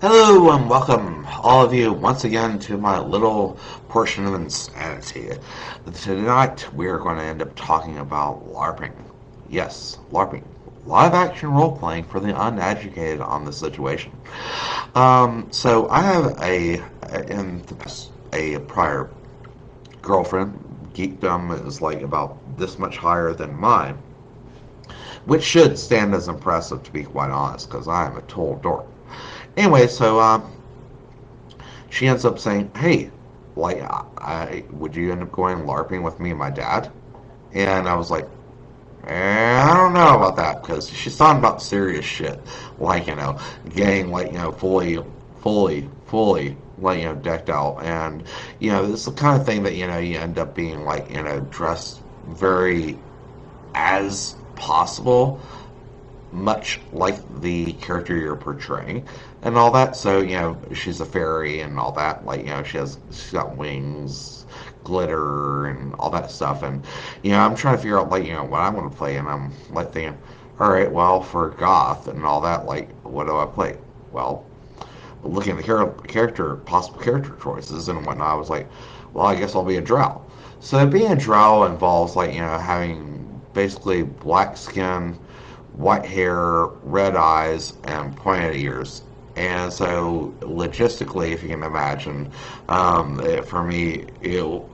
Hello and welcome, all of you, once again to my little portion of insanity. Tonight we are going to end up talking about LARPing. Yes, LARPing. Live action role playing for the uneducated on the situation. So I have in the past, a prior girlfriend. Geekdom is like about this much higher than mine, which should stand as impressive to be quite honest, because I am a total dork. Anyway, so she ends up saying, "Hey, like, would you end up going LARPing with me and my dad?" And I was like, I don't know about that because she's talking about serious shit, like getting fully, like decked out, and it's the kind of thing that you end up being like dressed very as possible, much like the character you're portraying and all that. So, she's a fairy and all that. Like, she's got wings, glitter, and all that stuff. And, I'm trying to figure out, like, what I want to play. And I'm, like, thinking, all right, well, for goth and all that, like, what do I play? Well, looking at the possible character choices and whatnot, I was like, well, I guess I'll be a drow. So being a drow involves, like, having basically black skin, white hair, red eyes, and pointed ears. And so, logistically, if you can imagine, for me, I'm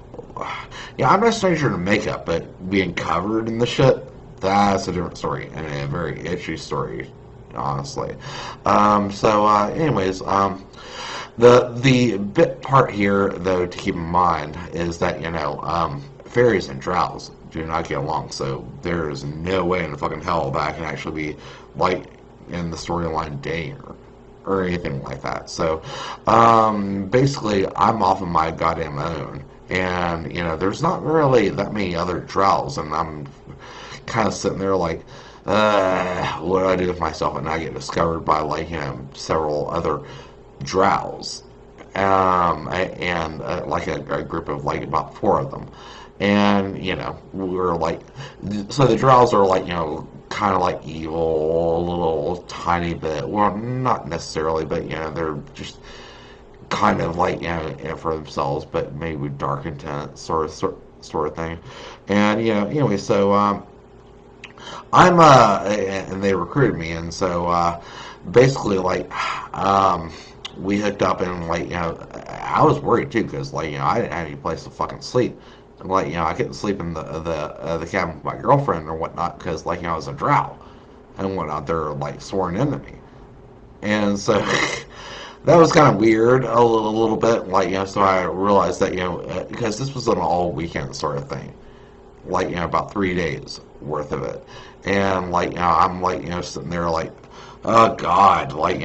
not a stranger to makeup, but being covered in the shit, that's a different story, and a very itchy story, honestly. The bit part here, though, to keep in mind is that fairies and drows do not get along, so there's no way in fucking hell that I can actually be like in the storyline dating her or anything like that. So basically, I'm off of my goddamn own, and there's not really that many other drows, and I'm kind of sitting there like, what do I do with myself? And I get discovered by like several other drows, and like a group of like about four of them. And we were like, so the drows are like kind of like evil, a little tiny bit. Well, not necessarily, but they're just kind of like for themselves, but maybe with dark intent, sort of thing. And anyway, so and they recruited me, and so basically like we hooked up, and like I was worried too because like I didn't have any place to fucking sleep. Like I couldn't sleep in the cabin with my girlfriend or whatnot because like I was a drow and whatnot. They're like sworn into me, and so that was kind of weird a little bit. Like so I realized that because this was an all weekend sort of thing, like about 3 days worth of it, and like I'm like sitting there like, oh God, like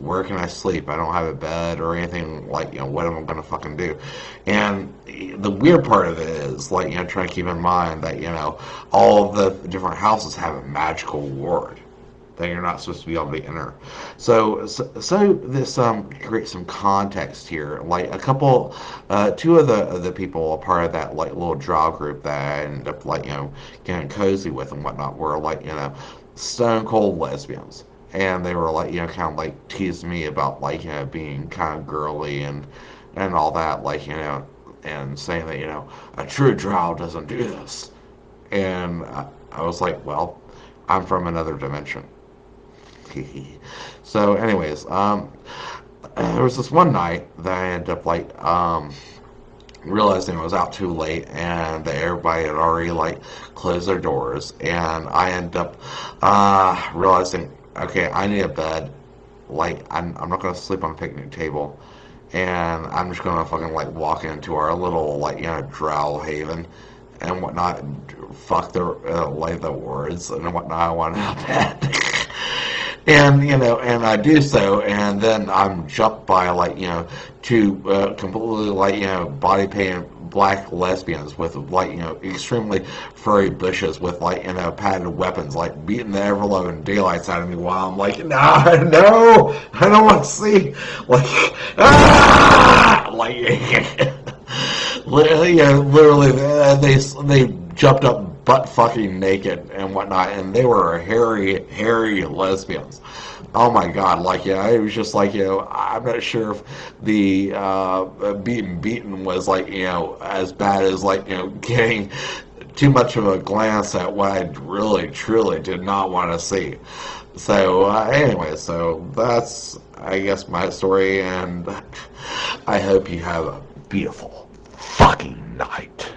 where can I sleep? I don't have a bed or anything. Like what am I gonna fucking do? And the weird part of it is like trying to keep in mind that all of the different houses have a magical ward that you're not supposed to be able to enter. So this creates some context here. Like a couple, two of the people a part of that like little draw group that I ended up like getting cozy with and whatnot were like stone cold lesbians, and they were like kind of like teasing me about like being kind of girly and all that, like and saying that a true drow doesn't do this, and I was like, well, I'm from another dimension. So, anyways, there was this one night that I ended up like realizing I was out too late and that everybody had already like closed their doors, and I ended up realizing, okay, I need a bed. Like I'm not gonna sleep on a picnic table, and I'm just gonna fucking like walk into our little like drow haven and whatnot, and fuck the like the words and whatnot. I want a bed. And and I do so, and then I'm jumped by like two completely like body painted black lesbians with like extremely furry bushes with like padded weapons, like beating the everloving daylights out of me while I'm like, nah, no, I don't want to see, like, like literally they jumped up butt fucking naked and whatnot, and they were hairy lesbians. Oh my God! Like, yeah, it was just like, I'm not sure if the being beaten was like, as bad as like, getting too much of a glance at what I really, truly did not want to see. So, anyway, so that's, I guess, my story, and I hope you have a beautiful fucking night.